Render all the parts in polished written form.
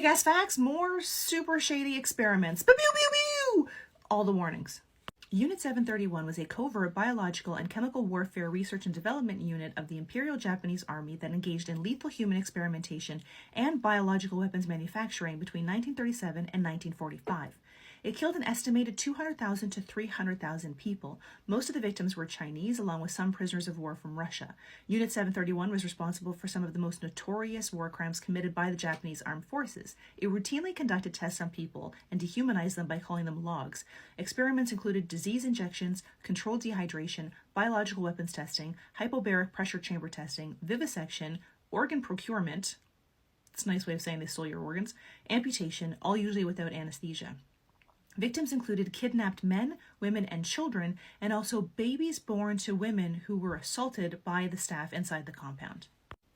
Gas facts, more super shady experiments. Pew, pew, pew, pew! All the warnings. Unit 731 was a covert biological and chemical warfare research and development unit of the Imperial Japanese Army that engaged in lethal human experimentation and biological weapons manufacturing between 1937 and 1945. It killed an estimated 200,000 to 300,000 people. Most of the victims were Chinese, along with some prisoners of war from Russia. Unit 731 was responsible for some of the most notorious war crimes committed by the Japanese armed forces. It routinely conducted tests on people and dehumanized them by calling them logs. Experiments included disease injections, controlled dehydration, biological weapons testing, hypobaric pressure chamber testing, vivisection, organ procurement, it's a nice way of saying they stole your organs, amputation, all usually without anesthesia. Victims included kidnapped men, women, and children, and also babies born to women who were assaulted by the staff inside the compound.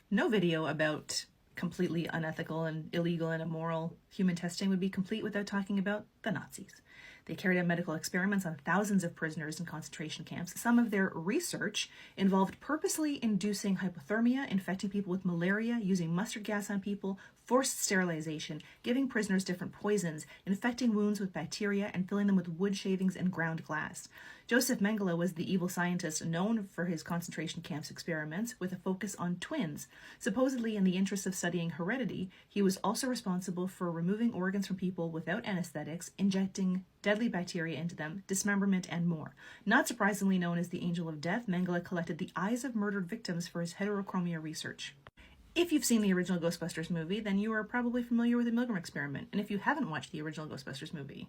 No video about completely unethical and illegal and immoral human testing would be complete without talking about the Nazis. They carried out medical experiments on thousands of prisoners in concentration camps. Some of their research involved purposely inducing hypothermia, infecting people with malaria, using mustard gas on people, forced sterilization, giving prisoners different poisons, infecting wounds with bacteria, and filling them with wood shavings and ground glass. Joseph Mengele was the evil scientist known for his concentration camps experiments with a focus on twins. Supposedly in the interest of studying heredity, he was also responsible for removing organs from people without anesthetics, injecting deadly bacteria into them, dismemberment, and more. Not surprisingly known as the Angel of Death, Mengele collected the eyes of murdered victims for his heterochromia research. If you've seen the original Ghostbusters movie, then you are probably familiar with the Milgram experiment. And if you haven't watched the original Ghostbusters movie,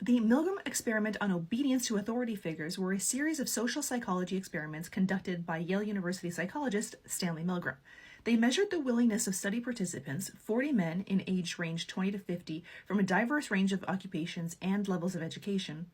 the Milgram experiment on obedience to authority figures were a series of social psychology experiments conducted by Yale University psychologist Stanley Milgram. They measured the willingness of study participants, 40 men in age range 20 to 50, from a diverse range of occupations and levels of education,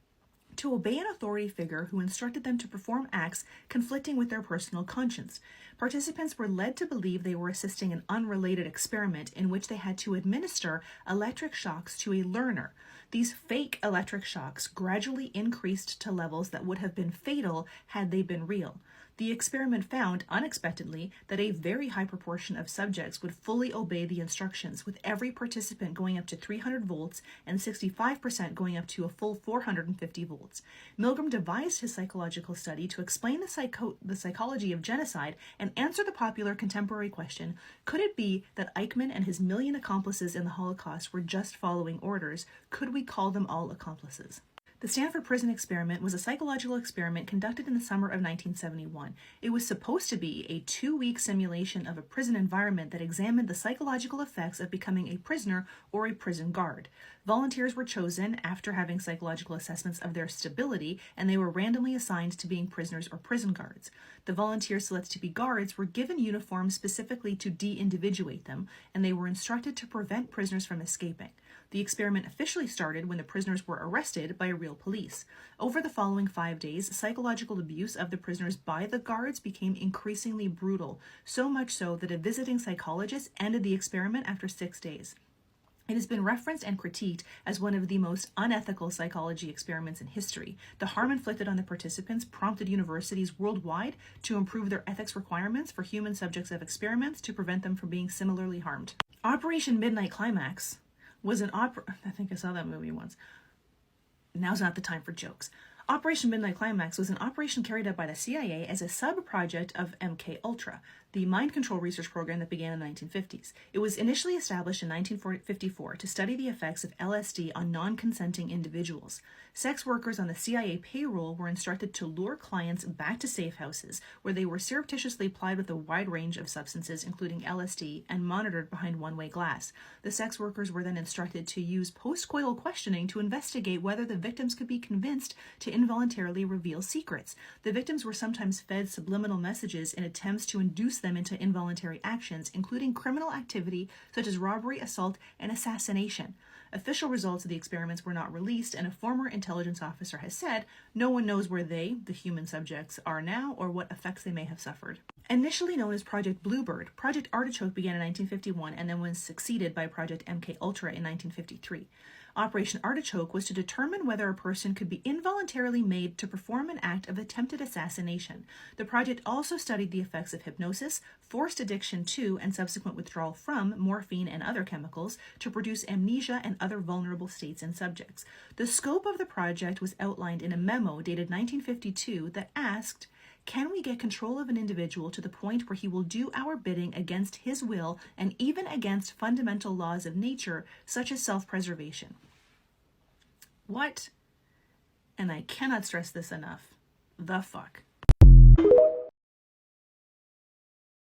to obey an authority figure who instructed them to perform acts conflicting with their personal conscience. Participants were led to believe they were assisting an unrelated experiment in which they had to administer electric shocks to a learner. These fake electric shocks gradually increased to levels that would have been fatal had they been real. The experiment found, unexpectedly, that a very high proportion of subjects would fully obey the instructions, with every participant going up to 300 volts and 65% going up to a full 450 volts. Milgram devised his psychological study to explain the psychology of genocide and answer the popular contemporary question, could it be that Eichmann and his million accomplices in the Holocaust were just following orders? Could we call them all accomplices? The Stanford Prison Experiment was a psychological experiment conducted in the summer of 1971. It was supposed to be a 2-week simulation of a prison environment that examined the psychological effects of becoming a prisoner or a prison guard. Volunteers were chosen after having psychological assessments of their stability, and they were randomly assigned to being prisoners or prison guards. The volunteers selected to be guards were given uniforms specifically to de-individuate them, and they were instructed to prevent prisoners from escaping. The experiment officially started when the prisoners were arrested by real police. Over the following 5 days, psychological abuse of the prisoners by the guards became increasingly brutal, so much so that a visiting psychologist ended the experiment after 6 days. It has been referenced and critiqued as one of the most unethical psychology experiments in history. The harm inflicted on the participants prompted universities worldwide to improve their ethics requirements for human subjects of experiments to prevent them from being similarly harmed. Operation Midnight Climax was an I think I saw that movie once. Now's not the time for jokes. Operation Midnight Climax was an operation carried out by the CIA as a sub-project of MK Ultra, the mind control research program that began in the 1950s. It was initially established in 1954 to study the effects of LSD on non-consenting individuals. Sex workers on the CIA payroll were instructed to lure clients back to safe houses, where they were surreptitiously plied with a wide range of substances, including LSD, and monitored behind one-way glass. The sex workers were then instructed to use postcoital questioning to investigate whether the victims could be convinced to involuntarily reveal secrets. The victims were sometimes fed subliminal messages in attempts to induce them into involuntary actions, including criminal activity such as robbery, assault, and assassination. Official results of the experiments were not released, and a former intelligence officer has said, no one knows where they, the human subjects, are now or what effects they may have suffered. Initially known as Project Bluebird, Project Artichoke began in 1951 and then was succeeded by Project MK Ultra in 1953. Operation Artichoke was to determine whether a person could be involuntarily made to perform an act of attempted assassination. The project also studied the effects of hypnosis, forced addiction to and subsequent withdrawal from morphine and other chemicals to produce amnesia and other vulnerable states in subjects. The scope of the project was outlined in a memo dated 1952 that asked, can we get control of an individual to the point where he will do our bidding against his will and even against fundamental laws of nature, such as self-preservation? What? And I cannot stress this enough. The fuck?